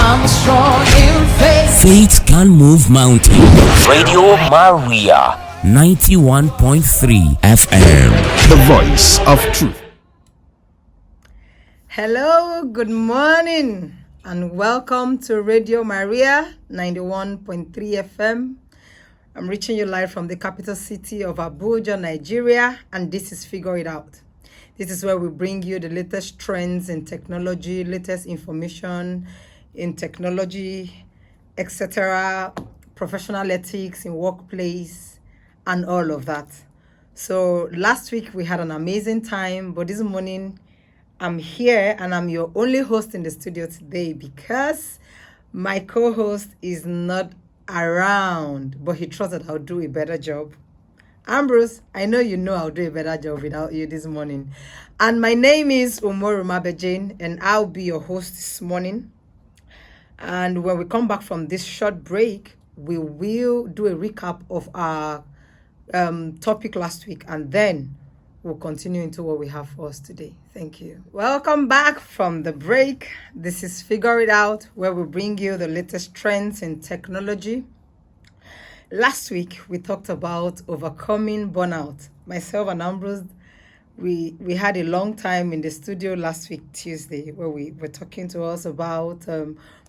I'm strong in faith. Faith can move mountains. Radio Maria 91.3 FM. The voice of truth. Hello, good morning, and welcome to Radio Maria 91.3 FM. I'm reaching you live from the capital city of Abuja, Nigeria, and this is Figure It Out. This is where we bring you the latest trends in technology, latest information in technology, etc., professional ethics in workplace, and all of that. So last week we had an amazing time, but this morning I'm here and I'm your only host in the studio today because my co-host is not around, but he trusts that I'll do a better job. Ambrose, I know I'll do a better job without you this morning. And my name is Umoru Mabe, and I'll be your host this morning. And when we come back from this short break, we will do a recap of our topic last week, and then we'll continue into what we have for us today. Thank you. Welcome back from the break. This is Figure It Out, where we bring you the latest trends in technology. Last week, we talked about overcoming burnout. Myself and Ambrose, we had a long time in the studio last week, Tuesday, where we were talking to us about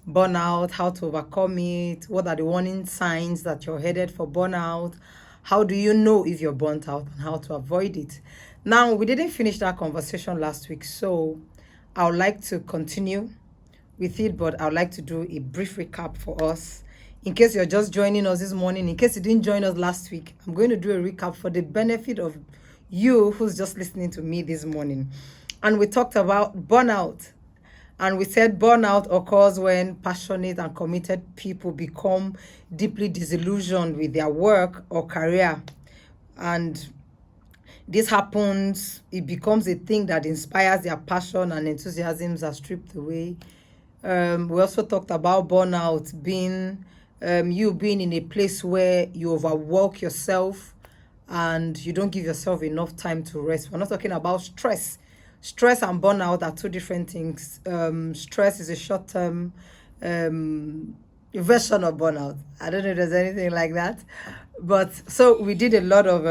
burnout, how to overcome it, what are the warning signs that you're headed for burnout, how do you know if you're burnt out, and how to avoid it. Now, we didn't finish that conversation last week, so I would like to continue with it, but I would like to do a brief recap for us. In case you're just joining us this morning, in case you didn't join us last week, I'm going to do a recap for the benefit of you who's just listening to me this morning. And we talked about burnout. And we said burnout occurs when passionate and committed people become deeply disillusioned with their work or career. And this happens, it becomes a thing that inspires their passion and enthusiasms are stripped away. We also talked about burnout being you being in a place where you overwork yourself and you don't give yourself enough time to rest. We're not talking about stress. Stress and burnout are two different things. Stress is a short-term version of burnout. I don't know if there's anything like that. But so we did a lot of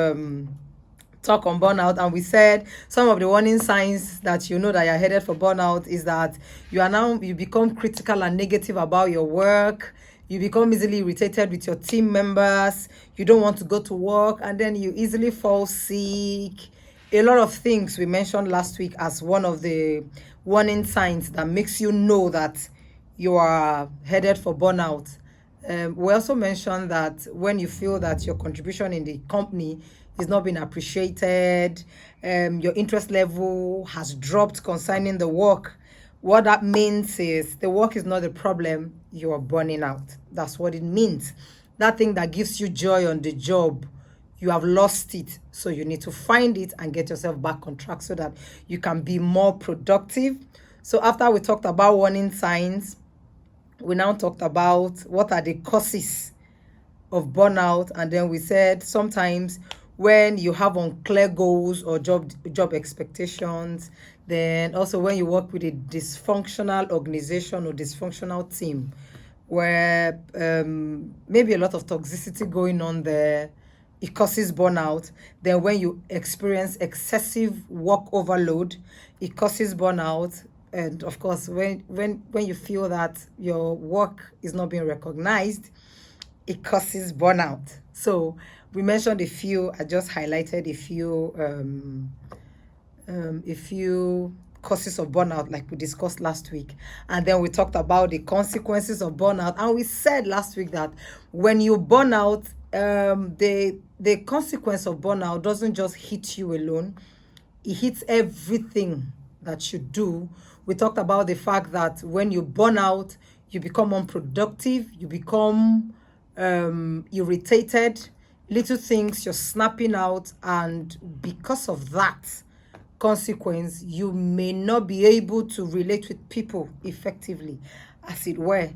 talk on burnout, and we said some of the warning signs that you know that you're headed for burnout is that you become critical and negative about your work. You become easily irritated with your team members. You don't want to go to work, and then you easily fall sick. A lot of things we mentioned last week as one of the warning signs that makes you know that you are headed for burnout. We also mentioned that when you feel that your contribution in the company is not being appreciated, your interest level has dropped concerning the work, what that means is the work is not the problem, you are burning out. That's what it means. That thing that gives you joy on the job, you have lost it. So you need to find it and get yourself back on track so that you can be more productive. So after we talked about warning signs, we now talked about what are the causes of burnout. And then we said sometimes when you have unclear goals or job expectations, then also when you work with a dysfunctional organization or dysfunctional team where maybe a lot of toxicity going on there, it causes burnout. Then when you experience excessive work overload, it causes burnout. And of course, when you feel that your work is not being recognized, it causes burnout. So we mentioned a few, I just highlighted a few causes of burnout like we discussed last week. And then we talked about the consequences of burnout. And we said last week that when you burn out, the consequence of burnout doesn't just hit you alone. It hits everything that you do. We talked about the fact that when you burn out, you become unproductive, you become irritated, little things you're snapping out, and because of that consequence, you may not be able to relate with people effectively, as it were.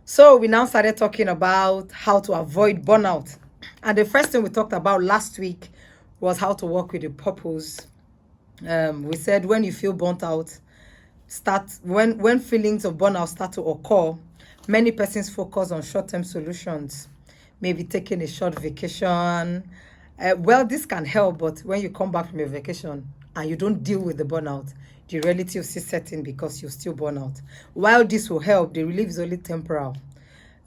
So we now started talking about how to avoid burnout. And the first thing we talked about last week was how to work with a purpose. We said when you feel burnt out, when feelings of burnout start to occur, Many persons focus on short-term solutions, maybe taking a short vacation. Well, this can help, but when you come back from your vacation and you don't deal with the burnout, the reality will still set in because you still burn out. While this will help, the relief is only temporal.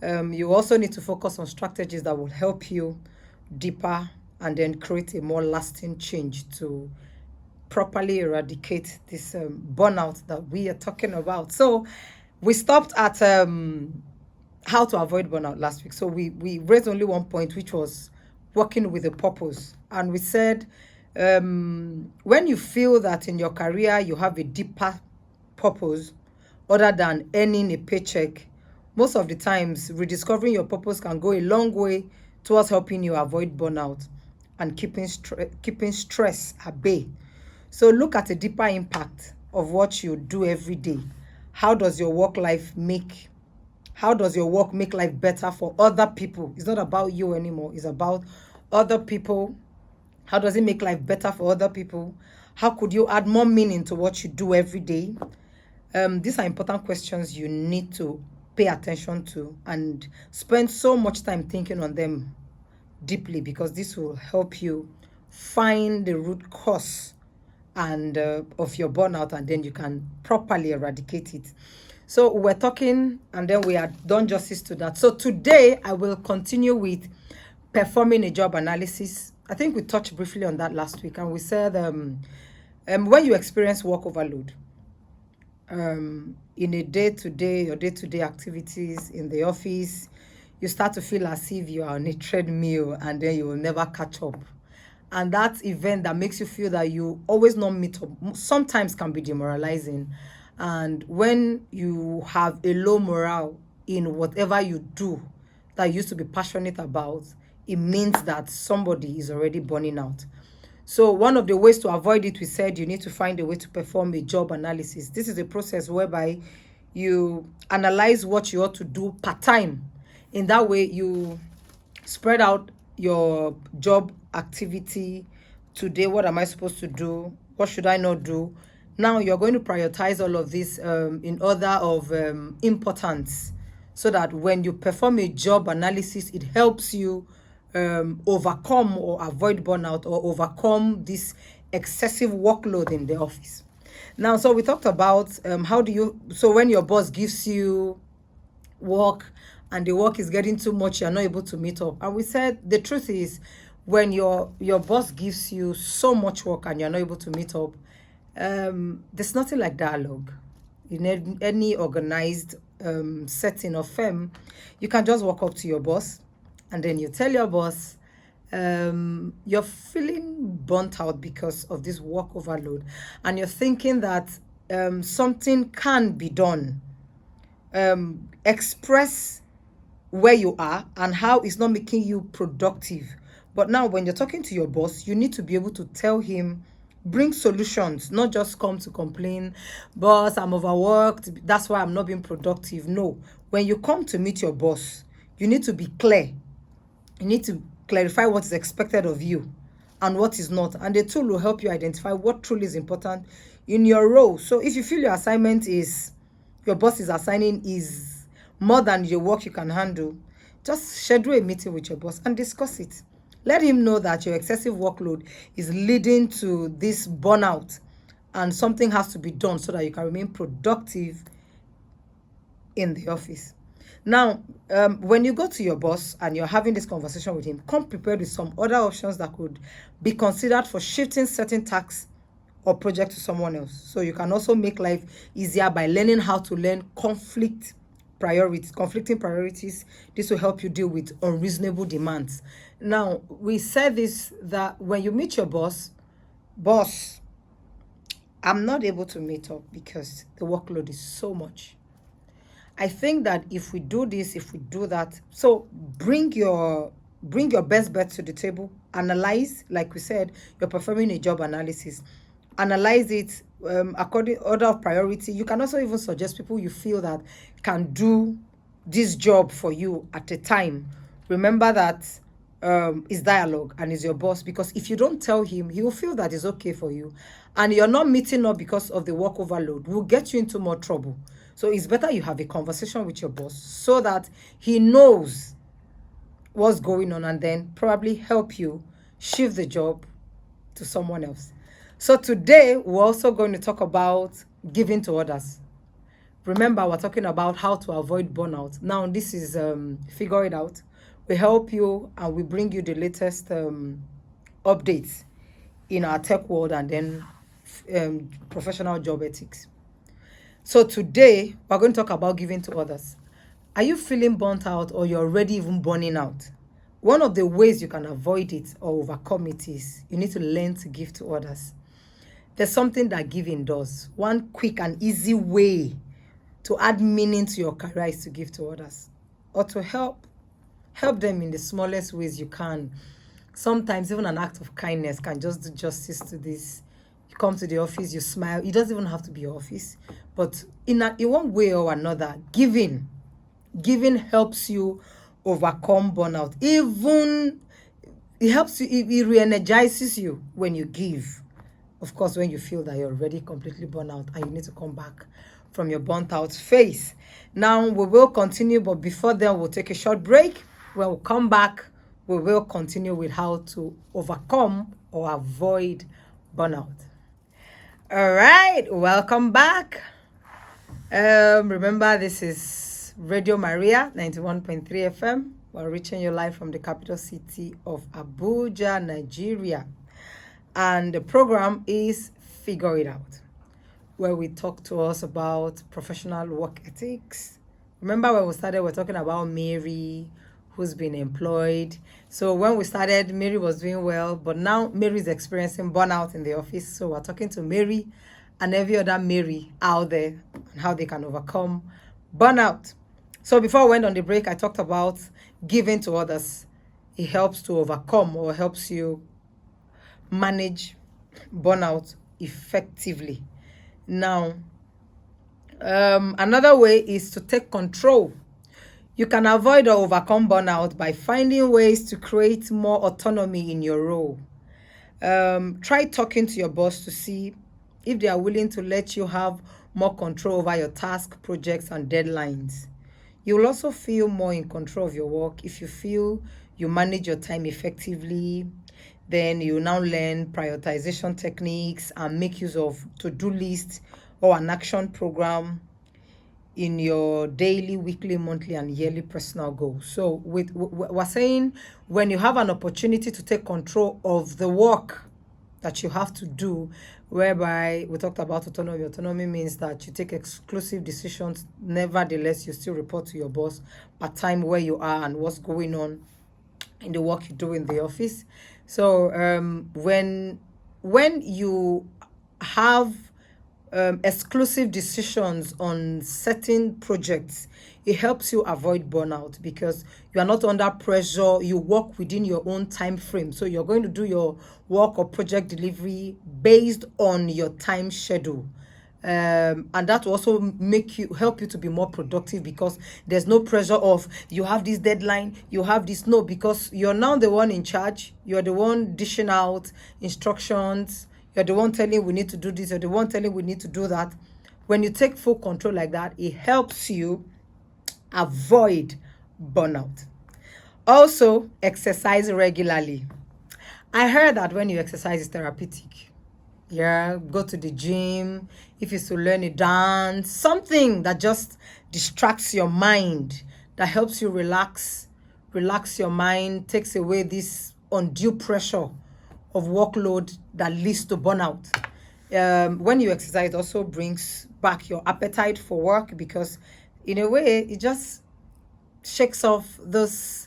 You also need to focus on strategies that will help you deeper and then create a more lasting change to properly eradicate this burnout that we are talking about. So we stopped at how to avoid burnout last week. So we raised only one point, which was working with a purpose. And we said when you feel that in your career you have a deeper purpose other than earning a paycheck, most of the times rediscovering your purpose can go a long way towards helping you avoid burnout and keeping stress at bay. So look at a deeper impact of what you do every day. How does your work make life better for other people? It's not about you anymore. It's about other people. How does it make life better for other people? How could you add more meaning to what you do every day? These are important questions you need to pay attention to and spend so much time thinking on them deeply, because this will help you find the root cause and of your burnout, and then you can properly eradicate it. So we're talking, and then we are done justice to that. So today I will continue with performing a job analysis. I think we touched briefly on that last week, and we said when you experience work overload in a day-to-day activities in the office, you start to feel as if you are on a treadmill and then you will never catch up. And that event that makes you feel that you always not meet up sometimes can be demoralizing. And when you have a low morale in whatever you do that you used to be passionate about, it means that somebody is already burning out. So one of the ways to avoid it, we said you need to find a way to perform a job analysis. This is a process whereby you analyze what you ought to do part time. In that way, you spread out your job activity. Today, what am I supposed to do? What should I not do? Now you're going to prioritize all of this in order of importance, so that when you perform a job analysis, it helps you overcome or avoid burnout or overcome this excessive workload in the office. Now, so we talked about so when your boss gives you work and the work is getting too much, you're not able to meet up. And we said the truth is, when your boss gives you so much work and you're not able to meet up, there's nothing like dialogue. In any organized setting or firm, you can just walk up to your boss and then you tell your boss you're feeling burnt out because of this work overload, and you're thinking that something can be done. Express where you are and how it's not making you productive. But now when you're talking to your boss, you need to be able to tell him, bring solutions, not just come to complain, boss, I'm overworked, that's why I'm not being productive. No, when you come to meet your boss, you need to be clear. You need to clarify what is expected of you and what is not. And the tool will help you identify what truly is important in your role. So if you feel your assignment is, your boss is assigning is more than your work you can handle, just schedule a meeting with your boss and discuss it. Let him know that your excessive workload is leading to this burnout and something has to be done so that you can remain productive in the office. Now, when you go to your boss and you're having this conversation with him, come prepared with some other options that could be considered for shifting certain tasks or projects to someone else. So you can also make life easier by learning how to learn conflicting priorities. This will help you deal with unreasonable demands. Now, we said this, that when you meet your boss, I'm not able to meet up because the workload is so much. I think that if we do this, if we do that, so bring your best bet to the table, analyze, like we said, you're performing a job analysis, analyze it according order of priority. You can also even suggest people you feel that can do this job for you at a time. Remember that it's dialogue and is your boss, because if you don't tell him, he will feel that it's okay for you, and you're not meeting up because of the work overload will get you into more trouble. So it's better you have a conversation with your boss so that he knows what's going on and then probably help you shift the job to someone else. So today we're also going to talk about giving to others. Remember, we're talking about how to avoid burnout. Now this is Figure It Out. We help you and we bring you the latest updates in our tech world and then professional job ethics. So today we're going to talk about giving to others. Are you feeling burnt out or you're already even burning out? One of the ways you can avoid it or overcome it is you need to learn to give to others. There's something that giving does. One quick and easy way to add meaning to your career is to give to others or to help them in the smallest ways you can. Sometimes even an act of kindness can just do justice to this. You come to the office, you smile. It doesn't even have to be your office, but in one way or another, giving helps you overcome burnout. Even it helps you, it re-energizes you when you give. Of course, when you feel that you're already completely burnt out and you need to come back from your burnt out phase. Now we will continue, but before then we'll take a short break. When we come back, we will continue with how to overcome or avoid burnout. All right, welcome back. Remember, this is Radio Maria 91.3 FM. We're reaching you live from the capital city of Abuja, Nigeria. And the program is Figure It Out, where we talk to us about professional work ethics. Remember when we started, we're talking about Mary, who's been employed. So when we started, Mary was doing well, but now Mary is experiencing burnout in the office. So we're talking to Mary and every other Mary out there and how they can overcome burnout. So before we went on the break, I talked about giving to others. It helps to overcome or helps you manage burnout effectively. Now, another way is to take control. You can avoid or overcome burnout by finding ways to create more autonomy in your role. Try talking to your boss to see if they are willing to let you have more control over your task, projects, and deadlines. You will also feel more in control of your work if you feel you manage your time effectively. Then you now learn prioritization techniques and make use of to-do lists or an action program in your daily, weekly, monthly, and yearly personal goals. So we're saying when you have an opportunity to take control of the work that you have to do, whereby we talked about autonomy. Autonomy means that you take exclusive decisions. Nevertheless, you still report to your boss at time where you are and what's going on in the work you do in the office. So when you have exclusive decisions on certain projects, it helps you avoid burnout because you are not under pressure. You work within your own time frame. So you're going to do your work or project delivery based on your time schedule. And that will also help you to be more productive because there's no pressure of you have this deadline, you have this. No, because you're now the one in charge. You're the one dishing out instructions. You're the one telling we need to do this. You're the one telling we need to do that. When you take full control like that, it helps you avoid burnout. Also, exercise regularly. I heard that when you exercise, it's therapeutic. Yeah, go to the gym. If it's to learn a dance, something that just distracts your mind, that helps you relax your mind, takes away this undue pressure of workload that leads to burnout. When you exercise, it also brings back your appetite for work because in a way, it just shakes off those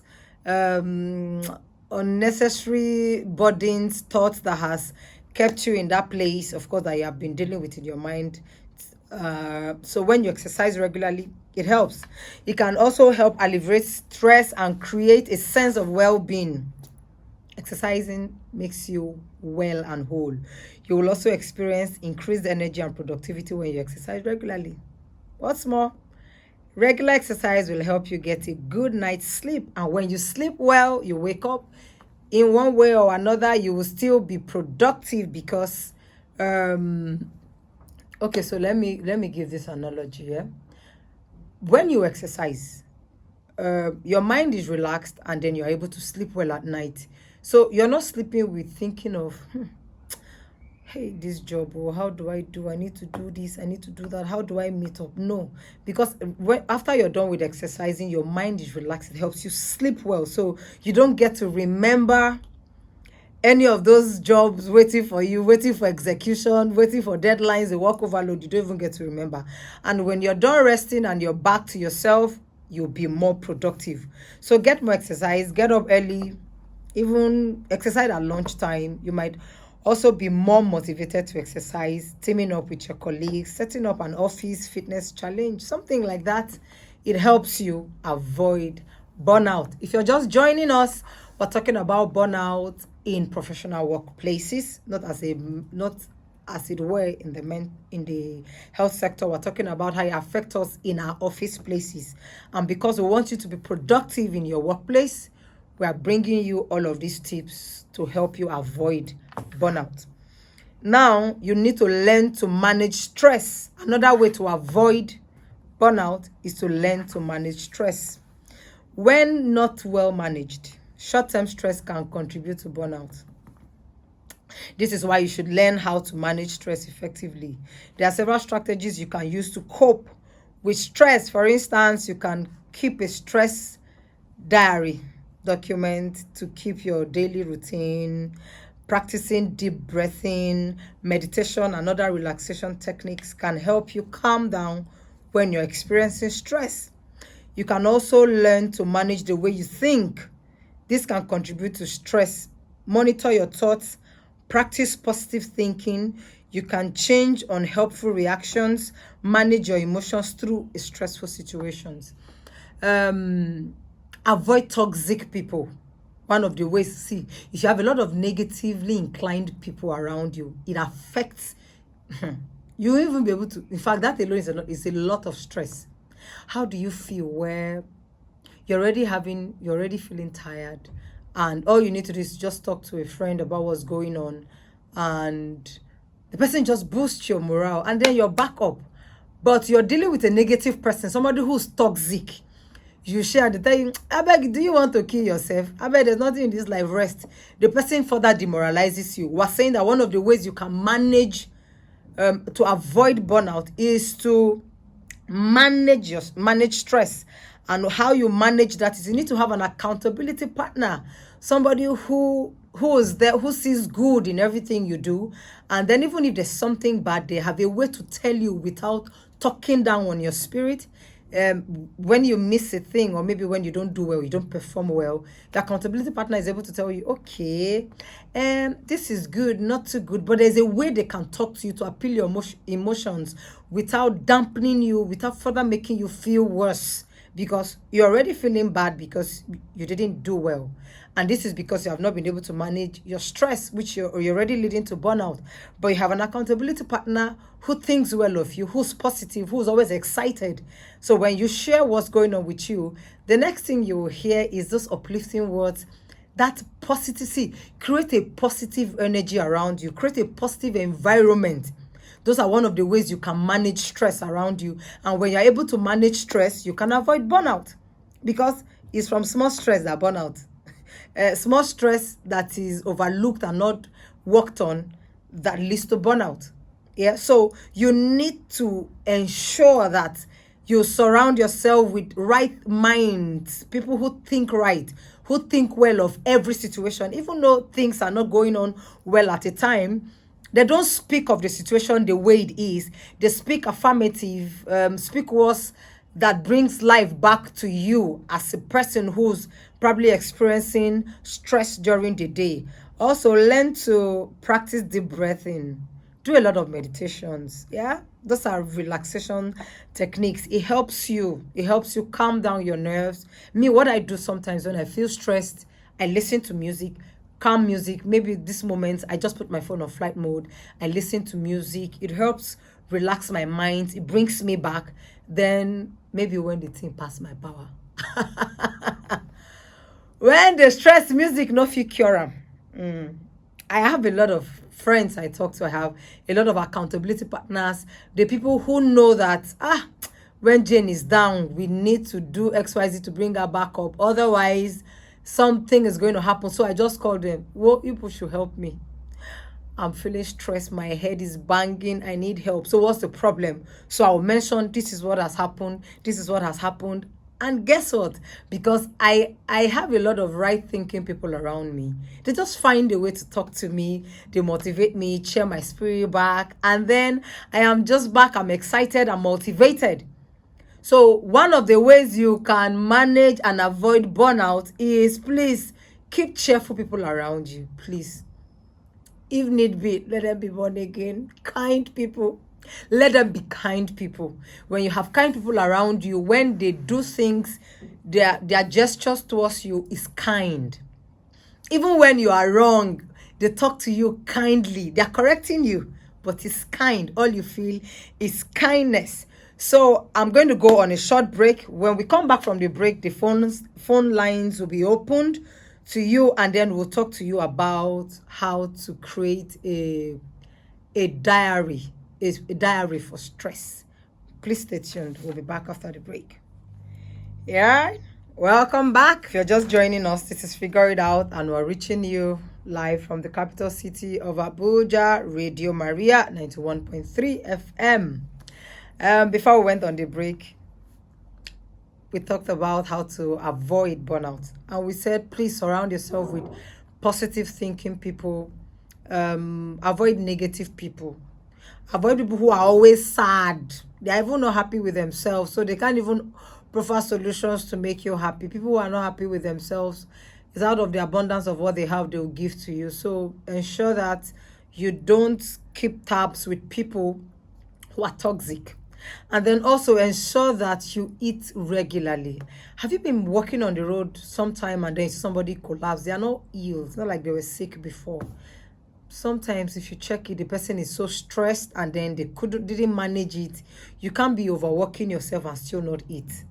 unnecessary burdens, thoughts that has kept you in that place, of course, that you have been dealing with in your mind. So when you exercise regularly, it helps. It can also help alleviate stress and create a sense of well-being. Exercising makes you well and whole. You will also experience increased energy and productivity when you exercise regularly. What's more, regular exercise will help you get a good night's sleep. And when you sleep well, you wake up in one way or another, you will still be productive because okay, so let me give this analogy. Yeah, when you exercise, your mind is relaxed and then you're able to sleep well at night. So you're not sleeping with thinking of, hey, this job, or how do I do? I need to do this, I need to do that. How do I meet up? No, because after you're done with exercising, your mind is relaxed. It helps you sleep well. So you don't get to remember any of those jobs waiting for you, waiting for execution, waiting for deadlines, the work overload. You don't even get to remember. And when you're done resting and you're back to yourself, you'll be more productive. So get more exercise, get up early, even exercise at lunchtime. You might also be more motivated to exercise, teaming up with your colleagues, setting up an office fitness challenge, something like that. It helps you avoid burnout. If you're just joining us, we're talking about burnout in professional workplaces, not as it were in the health sector. We're talking about how it affects us in our office places. And because we want you to be productive in your workplace, we are bringing you all of these tips to help you avoid burnout. Now, you need to learn to manage stress. Another way to avoid burnout is to learn to manage stress. When not well managed, short-term stress can contribute to burnout. This is why you should learn how to manage stress effectively. There are several strategies you can use to cope with stress. For instance, you can keep a stress diary document to keep your daily routine. Practicing deep breathing, meditation, and other relaxation techniques can help you calm down when you're experiencing stress. You can also learn to manage the way you think. This can contribute to stress. Monitor your thoughts, practice positive thinking. You can change unhelpful reactions, manage your emotions through stressful situations. Avoid toxic people. One of the ways, see, if you have a lot of negatively inclined people around you, it affects you won't even be able to. In fact, that alone is a lot of stress. How do you feel where you're already feeling tired, and all you need to do is just talk to a friend about what's going on, and the person just boosts your morale, and then you're back up. But you're dealing with a negative person, somebody who's toxic. You share, they tell you, I beg, do you want to kill yourself? I beg, there's nothing in this life, rest. The person further demoralizes you. We're saying that one of the ways you can manage to avoid burnout is to manage stress. And how you manage that is you need to have an accountability partner, somebody who is there, who sees good in everything you do. And then even if there's something bad, they have a way to tell you without talking down on your spirit. When you miss a thing, or maybe when you don't do well, you don't perform well, the accountability partner is able to tell you, okay, this is good, not too good, but there's a way they can talk to you to appeal your emotions without dampening you, without further making you feel worse, because you're already feeling bad because you didn't do well. And this is because you have not been able to manage your stress, which you're already leading to burnout. But you have an accountability partner who thinks well of you, who's positive, who's always excited. So when you share what's going on with you, the next thing you will hear is those uplifting words, that positive, see, create a positive energy around you, create a positive environment. Those are one of the ways you can manage stress around you. And when you're able to manage stress, you can avoid burnout, because it's from small stress that burnout. Small stress that is overlooked and not worked on that leads to burnout. Yeah, so you need to ensure that you surround yourself with right minds, people who think right, who think well of every situation, even though things are not going on well at a time. They don't speak of the situation the way it is. They speak affirmative, speak words that brings life back to you as a person who's probably experiencing stress during the day. Also, learn to practice deep breathing. Do a lot of meditations. Yeah, those are relaxation techniques. It helps you calm down your nerves. Me, what I do sometimes when I feel stressed, I listen to music, calm music. Maybe this moment I just put my phone on flight mode. I listen to music. It helps relax my mind. It brings me back. Then maybe when the thing pass my power. When the stress music no fit cure am. I have a lot of friends I talk to. I have a lot of accountability partners. The people who know that when Jane is down, we need to do XYZ to bring her back up. Otherwise, something is going to happen. So I just called them. Well, you people should help me. I'm feeling stressed. My head is banging. I need help. So what's the problem? So I'll mention this is what has happened. This is what has happened. And guess what? Because I have a lot of right thinking people around me. They just find a way to talk to me. They motivate me, cheer my spirit back. And then I am just back. I'm excited. I'm motivated. So one of the ways you can manage and avoid burnout is, please keep cheerful people around you. Please. If need be, let them be born again. Kind people. Let them be kind people. When you have kind people around you, when they do things, their gestures towards you is kind. Even when you are wrong, they talk to you kindly. They are correcting you, but it's kind. All you feel is kindness. So I'm going to go on a short break. When we come back from the break, the phone lines will be opened to you, and then we'll talk to you about how to create a diary for stress. Please stay tuned. We'll be back after the break. Yeah, welcome back. If you're just joining us, this is Figure It Out, and we're reaching you live from the capital city of Abuja, Radio Maria 91.3 FM. Before we went on the break, we talked about how to avoid burnout, and we said please surround yourself with positive thinking people. Avoid negative people. Avoid people who are always sad. They're even not happy with themselves, so they can't even prefer solutions to make you happy. People who are not happy with themselves, is out of the abundance of what they have, they will give to you. So ensure that you don't keep tabs with people who are toxic. And then also ensure that you eat regularly. Have you been walking on the road sometime and then somebody collapse? They are not ill. It's not like they were sick before. Sometimes if you check it, the person is so stressed and then they didn't manage it. You can't be overworking yourself and still not eat.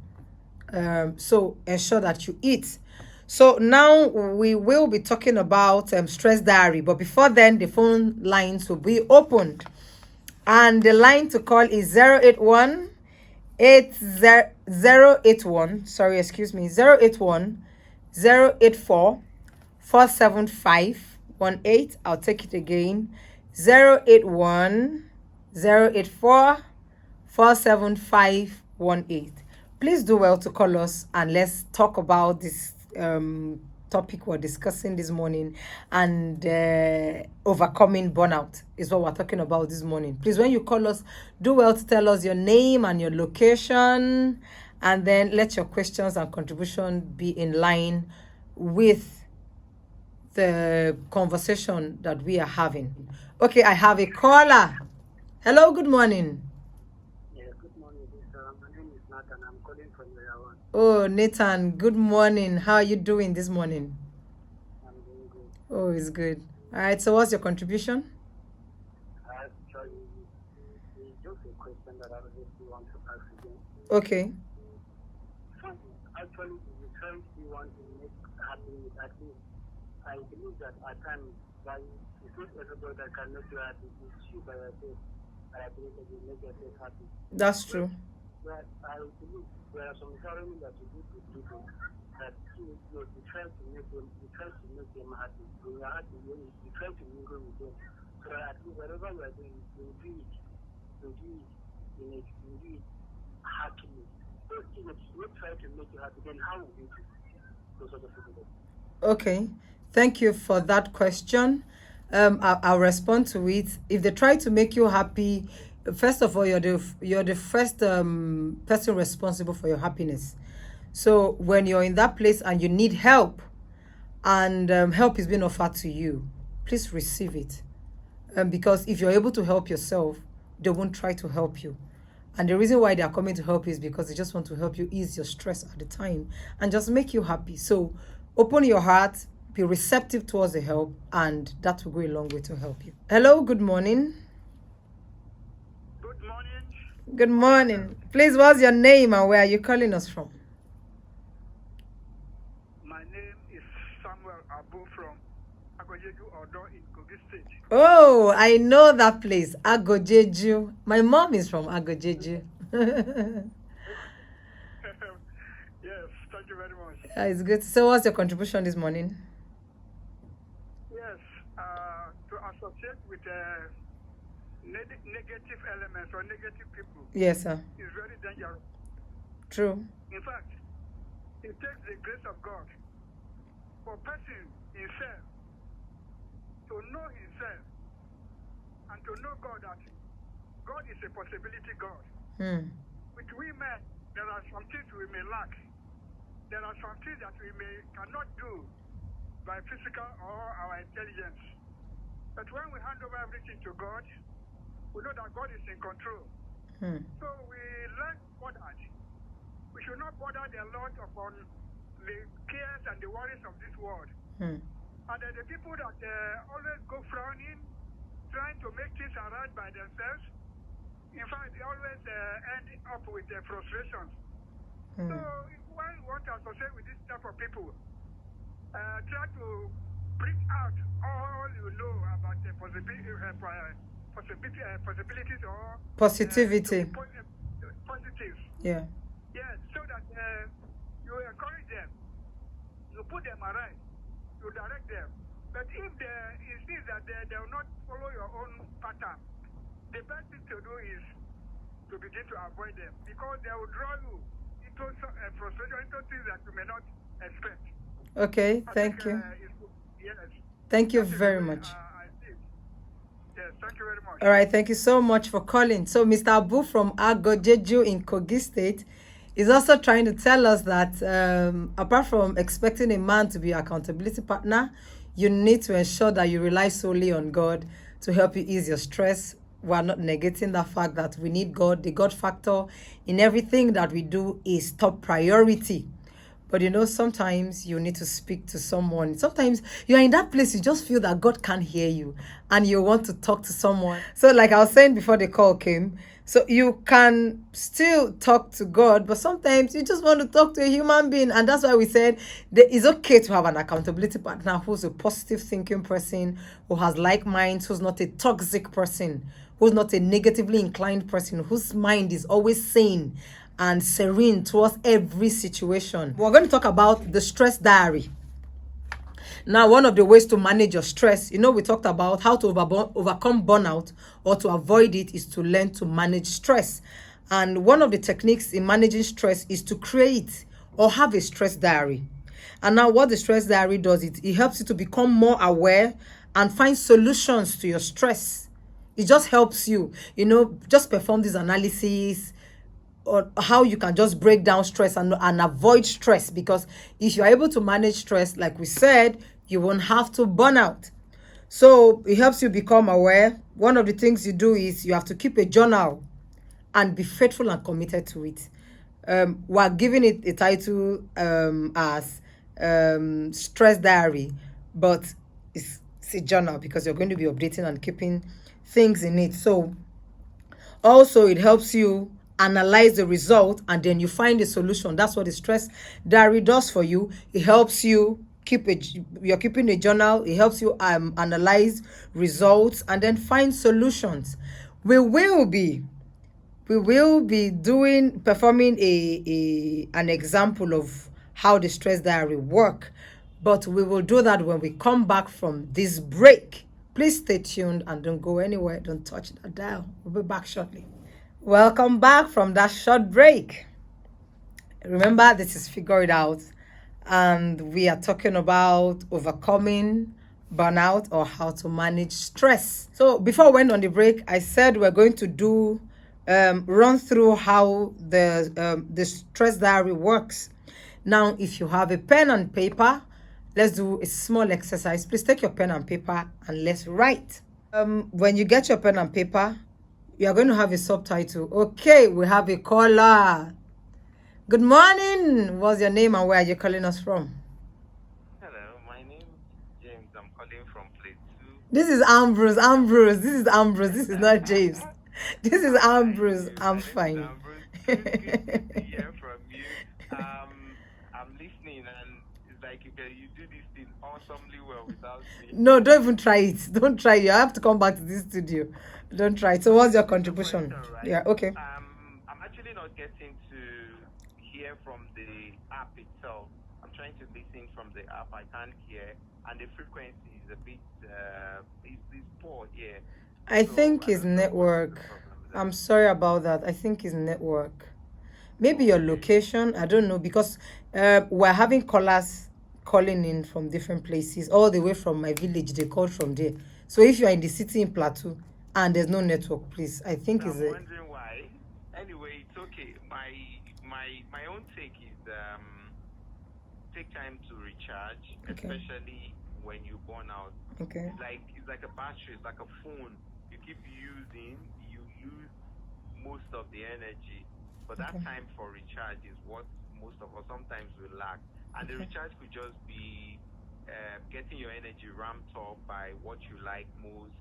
So ensure that you eat. So now we will be talking about stress diary. But before then, the phone lines will be opened. And the line to call is 081 081 47518. I'll take it again. 081 47518. Please do well to call us and let's talk about this topic we're discussing this morning, and overcoming burnout is what we're talking about this morning. Please, when you call us, do well to tell us your name and your location, and then let your questions and contribution be in line with the conversation that we are having. Okay, I have a caller. Hello, good morning. Yeah, good morning. My name is Nathan. I'm calling from Nigeria-Abuja. Oh, Nathan, good morning. How are you doing this morning? I'm doing good. Oh, it's good. All right, so what's your contribution? Actually, it's just a question that I really want to ask again. Okay. Actually, the terms you want to make happy, I think, I believe that at times, like, it's not everybody that can make you happy. It's you by yourself. I believe that you make yourself happy. That's true. But I believe there are some ceremonies that you do to people that you try to make them happy. When you're happy, you try to mingle with them. So at least whatever you are doing, you do it happily. So if you try to make you happy, then how will you do those sort of people? Okay. Thank you for that question. I'll respond to it. If they try to make you happy, first of all, you're the first person responsible for your happiness. So when you're in that place and you need help, and help is being offered to you, please receive it. Because if you're able to help yourself, they won't try to help you. And the reason why they are coming to help you is because they just want to help you ease your stress at the time and just make you happy. So open your heart, be receptive towards the help, and that will go a long way to help you. Hello, good morning. Good morning. Good morning. Please, what's your name and where are you calling us from? My name is Samuel Abole from Agojeju Odo in Kogi State. Oh, I know that place, Agojeju. My mom is from Agojeju. Okay, Yes, thank you very much. It's good. So, what's your contribution this morning? Yes, to associate with negative elements or negative people Yes, sir. is very dangerous. True. In fact, it takes the grace of God for a person himself to know himself and to know God that God is a possibility God. With we men, there are some things we may lack. There are some things that we cannot do by physical or our intelligence. But when we hand over everything to God, we know that God is in control. So we learn bothered. We should not bother the Lord upon the cares and the worries of this world. And the people that always go frowning, trying to make things around by themselves, in fact, they always end up with frustrations. So when you want to associate with this type of people, try to bring out all you know about the possibilities or Positivity. positives. Yeah. Yes, so that you encourage them, you put them around, you direct them. But if it seems that they will not follow your own pattern, the best thing to do is to begin to avoid them, because they will draw you into frustration, into things that you may not expect. Okay, thank you. Yes. Thank you very much. Yes, thank you very much. All right, thank you so much for calling. So, Mr. Abu from Agojeju in Kogi State is also trying to tell us that apart from expecting a man to be your accountability partner, you need to ensure that you rely solely on God to help you ease your stress. We are not negating the fact that we need God. The God factor in everything that we do is top priority. But you know, sometimes you need to speak to someone. Sometimes you're in that place, you just feel that God can't hear you and you want to talk to someone. So like I was saying before the call came, so you can still talk to God, but sometimes you just want to talk to a human being. And that's why we said that it's okay to have an accountability partner who's a positive thinking person, who has like minds, who's not a toxic person, who's not a negatively inclined person, whose mind is always sane and serene towards every situation. We're going to talk about the stress diary. Now, one of the ways to manage your stress, you know, we talked about how to overcome burnout or to avoid it is to learn to manage stress. And one of the techniques in managing stress is to create or have a stress diary. And now what the stress diary does, it helps you to become more aware and find solutions to your stress. It just helps you, you know, just perform this analysis, or how you can just break down stress and avoid stress, because if you're able to manage stress, like we said, you won't have to burn out. So it helps you become aware. One of the things you do is you have to keep a journal and be faithful and committed to it. We're giving it a title as stress diary, but it's a journal because you're going to be updating and keeping things in it. So also it helps you analyze the result and then you find a solution. That's what the stress diary does for you. It helps you you're keeping a journal. It helps you analyze results and then find solutions. We will be performing an example of how the stress diary work, but we will do that when we come back from this break. Please stay tuned and don't go anywhere. Don't touch that dial. We'll be back shortly. Welcome back from that short break. Remember, this is Figure It Out, and we are talking about overcoming burnout or how to manage stress. So before we went on the break, I said we're going to do run through how the stress diary works. Now, if you have a pen and paper, let's do a small exercise. Please take your pen and paper and let's write. When you get your pen and paper, you are going to have a subtitle. Okay, we have a caller. Good morning. What's your name and where are you calling us from? Hello, my name is James. I'm calling from Plateau. This is Ambrose. This is Ambrose. This is not James. This is Ambrose. I'm fine. Good to hear from you. I'm listening, and it's like you do this thing awesomely well without me. No, don't even try it. Don't try it. You have to come back to this studio. Don't try it. So what's your contribution? Question, right? Yeah, okay. I'm actually not getting to hear hear from the app itself. I'm trying to listen from the app. I can't hear, and the frequency is a bit is poor here. I So think I it's don't know what's the network. problem there. I'm sorry about that. I think it's network. Maybe your location. I don't know because we're having callers calling in from different places, all the way from my village. They called from there. So if you are in the city in Plateau and there's no network, please, I think So it's I'm a wondering why. Anyway, it's okay. My own take is take time to recharge, Okay. especially when you burn out. okay. It's like a battery, it's like a phone. You keep using, you lose most of the energy. But that Okay. time for recharge is what most of us sometimes will lack. And the Okay. recharge could just be getting your energy ramped up by what you like most,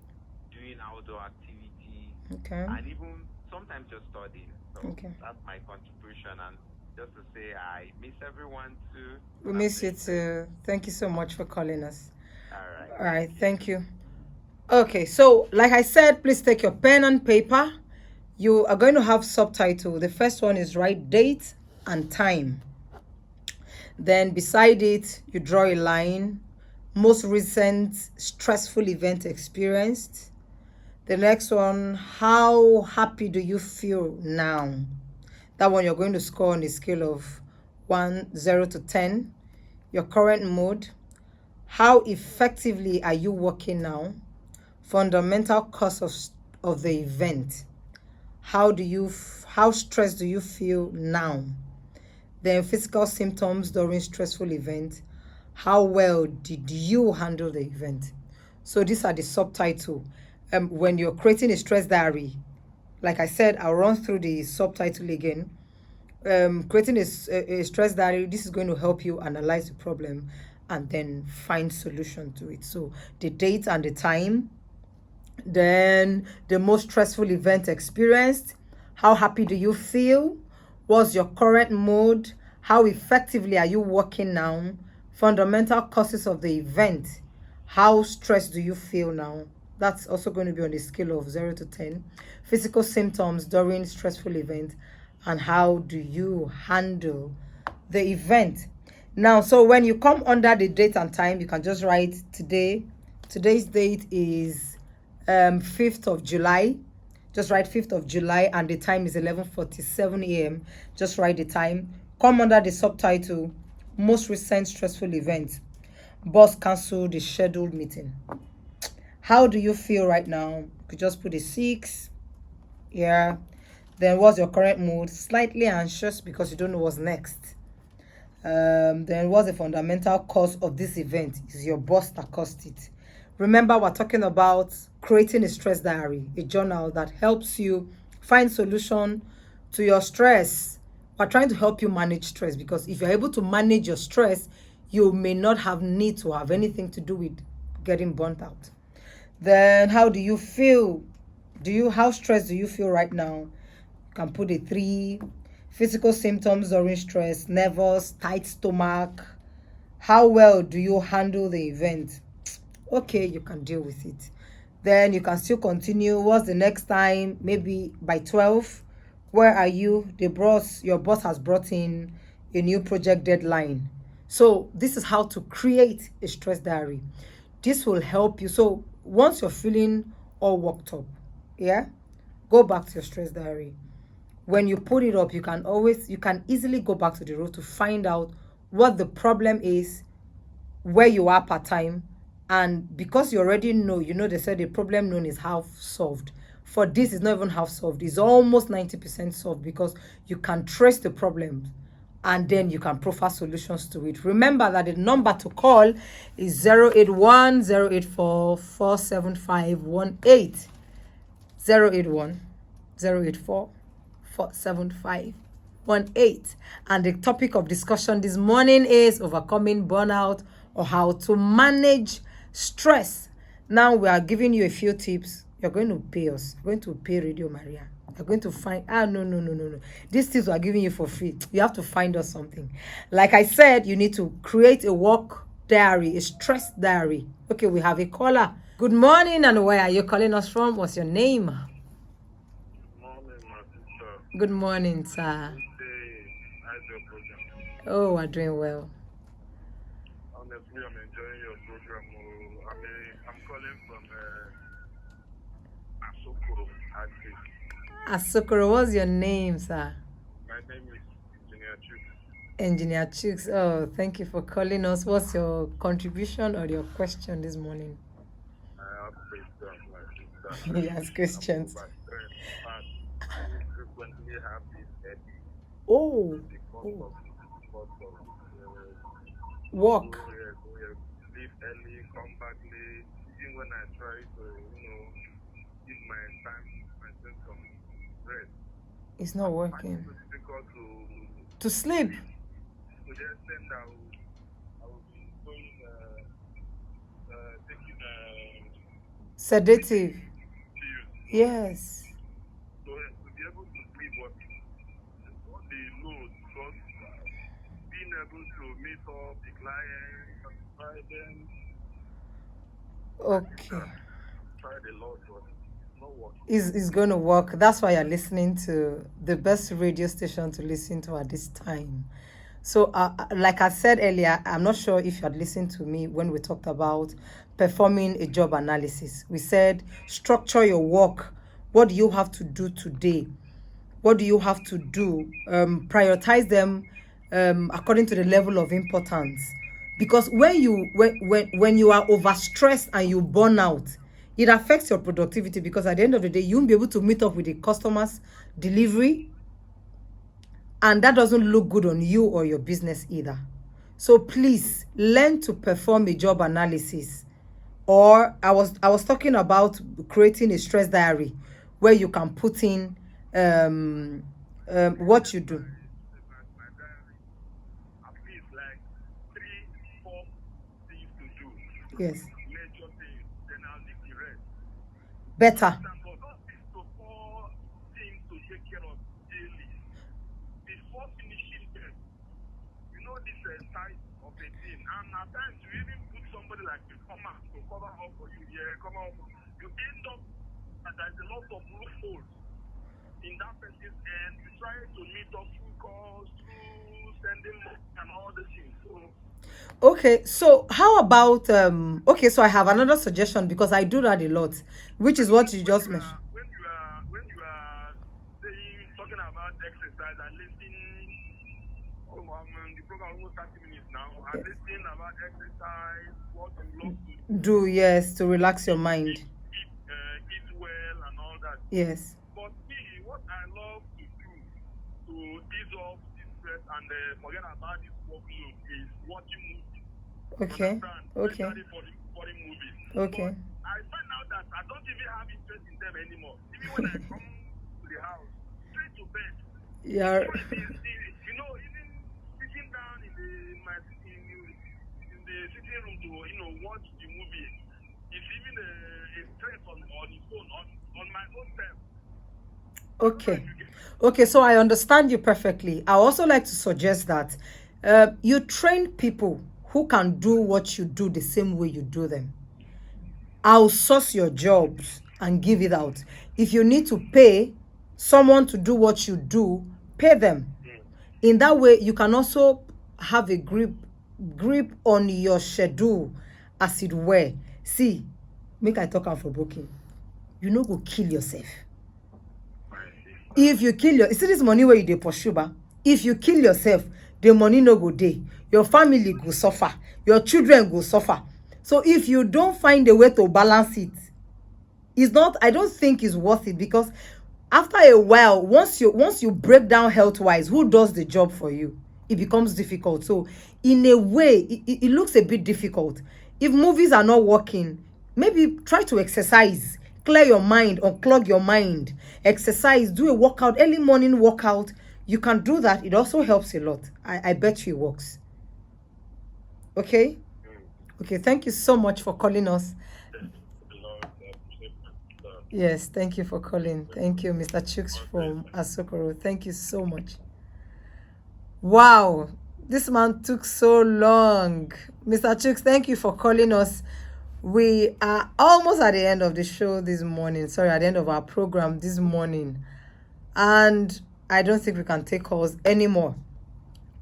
doing outdoor activities, Okay. and even sometimes just studying. So Okay. that's my contribution. And just to say, I miss everyone too. We I'm miss you doing great. too. Thank you so much for calling us. All right. All right. Thank you. Okay. So, like I said, please take your pen and paper. You are going to have subtitle. The first one is write date and time. Then beside it, you draw a line. Most recent stressful event experienced. The next one, how happy do you feel now? That one you're going to score on a scale of 0 to 10. Your current mood. How effectively are you working now? Fundamental cause of the event. How stressed do you feel now? Then physical symptoms during stressful event. How well did you handle the event? So these are the subtitle. When you're creating a stress diary, like I said, I'll run through the subtitle again. Creating a stress diary, this is going to help you analyze the problem and then find solution to it. So the date and the time, then the most stressful event experienced. How happy do you feel? What's your current mood? How effectively are you working now? Fundamental causes of the event. How stressed do you feel now? That's also going to be on a scale of 0 to 10. Physical symptoms during stressful event. And how do you handle the event? Now, so when you come under the date and time, you can just write today. Today's date is 5th of July. Just write 5th of July and the time is 11:47 a.m. Just write the time. Come under the subtitle, most recent stressful event. Boss cancelled the scheduled meeting. How do you feel right now? You could just put a 6. Yeah. Then what's your current mood? Slightly anxious because you don't know what's next. Then what's the fundamental cause of this event? Is your boss that caused it? Remember, we're talking about creating a stress diary, a journal that helps you find solution to your stress. We're trying to help you manage stress because if you're able to manage your stress, you may not have need to have anything to do with getting burnt out. Then how do you feel? How stressed do you feel right now? You can put a 3. Physical symptoms during stress, nervous, tight stomach. How well do you handle the event? Okay, you can deal with it. Then you can still continue. What's the next time? Maybe by 12. Where are you? Your boss has brought in a new project deadline. So this is how to create a stress diary. This will help you. So once you're feeling all worked up, yeah, go back to your stress diary. When you put it up, you can easily go back to the road to find out what the problem is, where you are per time, and because you already know, they said the problem known is half solved. For this, it's not even half solved. It's almost 90% solved because you can trace the problem and then you can profile solutions to it. Remember that the number to call is 081 084 47518. 081 084 47518. And the topic of discussion this morning is overcoming burnout or how to manage stress. Now we are giving you a few tips. You're going to pay us. You're going to pay Radio Maria. You're going to find no. These tips we are giving you for free. You have to find us something. Like I said, you need to create a work diary, a stress diary. Okay, we have a caller. Good morning, and where are you calling us from? What's your name? Morning, my sister. Good morning, sir. Good day. How's your Oh, we're doing well. Honestly, I'm enjoying your program. I'm calling from Asokoro, Agri. Asokoro, what's your name, sir? My name is Engineer Chuk. Engineer Chooks. Oh, thank you for calling us. What's your contribution or your question this morning? I have questions, my sister. He has questions. I'm overstressed, but I frequently have this headache Oh, because of work. go here, leave early, come back late. Even when I try to, give my time, myself some rest, It's not I find working. it so difficult To sleep. to the extent that I will be going, taking Sedative. pills. Yes. So to be able to sleep, but all the load, because being able to meet up the client, satisfy them, Okay. tried a lot, but it's not working. Is going to work. That's why you're listening to the best radio station to listen to at this time. So, like I said earlier, I'm not sure if you had listened to me when we talked about performing a job analysis. We said structure your work. What do you have to do today? What do you have to do? Prioritize them according to the level of importance. Because when you are overstressed and you burn out, it affects your productivity, because at the end of the day, you won't be able to meet up with the customer's delivery, and that doesn't look good on you or your business either. So please learn to perform a job analysis. Or I was talking about creating a stress diary where you can put in what you do. My diary, at least like 3-4 things to do. Yes. Major things, then I'll leave the rest. Better. For those 3-4 things to take care of daily, before finishing them, this size of a thing, and at times you even put somebody like a farmer to cover up for you here, you end up that there's a lot of loopholes in that person's end. You try to meet up through calls, through sending money and all the things. So Okay, so how about okay, so I have another suggestion, because I do that a lot, which is what you just mentioned. when you are saying, talking about exercise and listening, the program almost 30 minutes now, and listening about exercise, what you love to Do, yes, to relax your mind. eat well and all that. Yes. But me, what I love to do to ease off the stress and forget about this workload is watching movies. Okay. Understand? Okay. Especially foreign movies. Okay. But I find out that I don't even have interest in them anymore. Even when I come to the house, straight to bed. Yeah. Even sitting down in the sitting room to watch the movie, it's even a stress on the phone, on my own time. Okay. Okay, so I understand you perfectly. I also like to suggest that you train people who can do what you do the same way you do them. Outsource your jobs and give it out. If you need to pay someone to do what you do, pay them. In that way, you can also have a grip on your schedule, as it were. See, make I talk am for booking. You no go kill yourself. If you kill see this money where you dey pursue ba, if you kill yourself, the money no go dey, your family go suffer, your children go suffer. So if you don't find a way to balance it, I don't think it's worth it, because after a while, once you break down health-wise, who does the job for you? It becomes difficult. So in a way, it looks a bit difficult. If movies are not working, maybe try to exercise, clear your mind, unclog your mind, exercise, do a workout, early morning workout. You can do that. It also helps a lot. I bet you it works. Okay? Okay, thank you so much for calling us. Yes, thank you for calling. Thank you, Mr. Chooks from Asokoro. Thank you so much. Wow, this man took so long. Mr. Chooks, thank you for calling us. We are almost at the end of the show this morning. Sorry, at the end of our program this morning. And I don't think we can take calls anymore.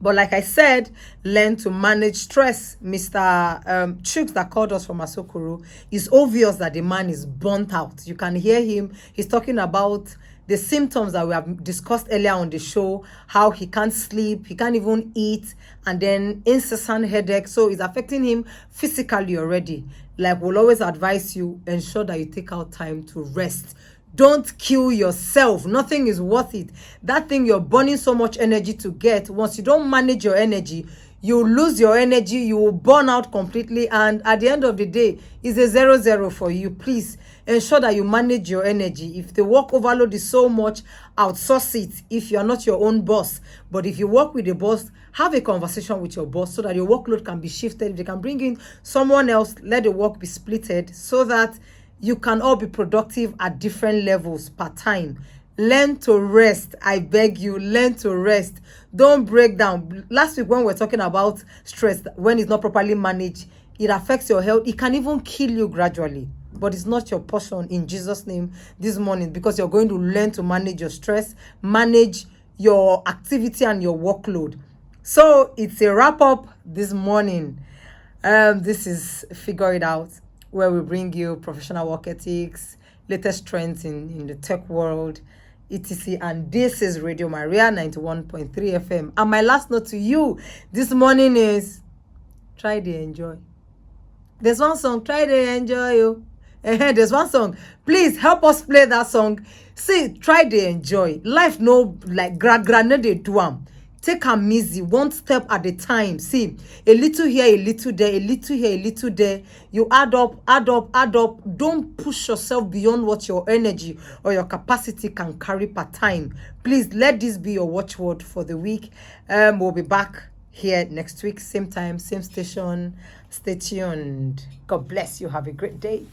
But like I said, learn to manage stress. Mr. Chooks that called us from Asokoro, it's obvious that the man is burnt out. You can hear him. He's talking about the symptoms that we have discussed earlier on the show, how he can't sleep, he can't even eat, and then incessant headache. So it's affecting him physically already. Like we'll always advise you, ensure that you take out time to rest. Don't kill yourself. Nothing is worth it. That thing you're burning so much energy to get, once you don't manage your energy, you lose your energy, you will burn out completely, and at the end of the day, it's a 0-0 for you. Please ensure that you manage your energy. If the work overload is so much, outsource it if you're not your own boss. But if you work with a boss, have a conversation with your boss so that your workload can be shifted. If they can bring in someone else, let the work be splitted so that you can all be productive at different levels per time. Learn to rest. I beg you, learn to rest. Don't break down. Last week when we were talking about stress, when it's not properly managed, it affects your health. It can even kill you gradually. But it's not your portion in Jesus' name this morning, because you're going to learn to manage your stress, manage your activity and your workload. So it's a wrap up this morning. This is Figure It Out, where we bring you professional work ethics, latest trends in the tech world, etc. And this is Radio Maria 91.3 FM. And my last note to you this morning is, try to enjoy. There's one song, try to enjoy you. There's one song. Please help us play that song. See, try to enjoy. Life no like granade they do am. Take am easy, one step at a time. See, a little here, a little there, a little here, a little there. You add up, add up, add up. Don't push yourself beyond what your energy or your capacity can carry per time. Please let this be your watchword for the week. We'll be back here next week, same time, same station. Stay tuned. God bless you. Have a great day.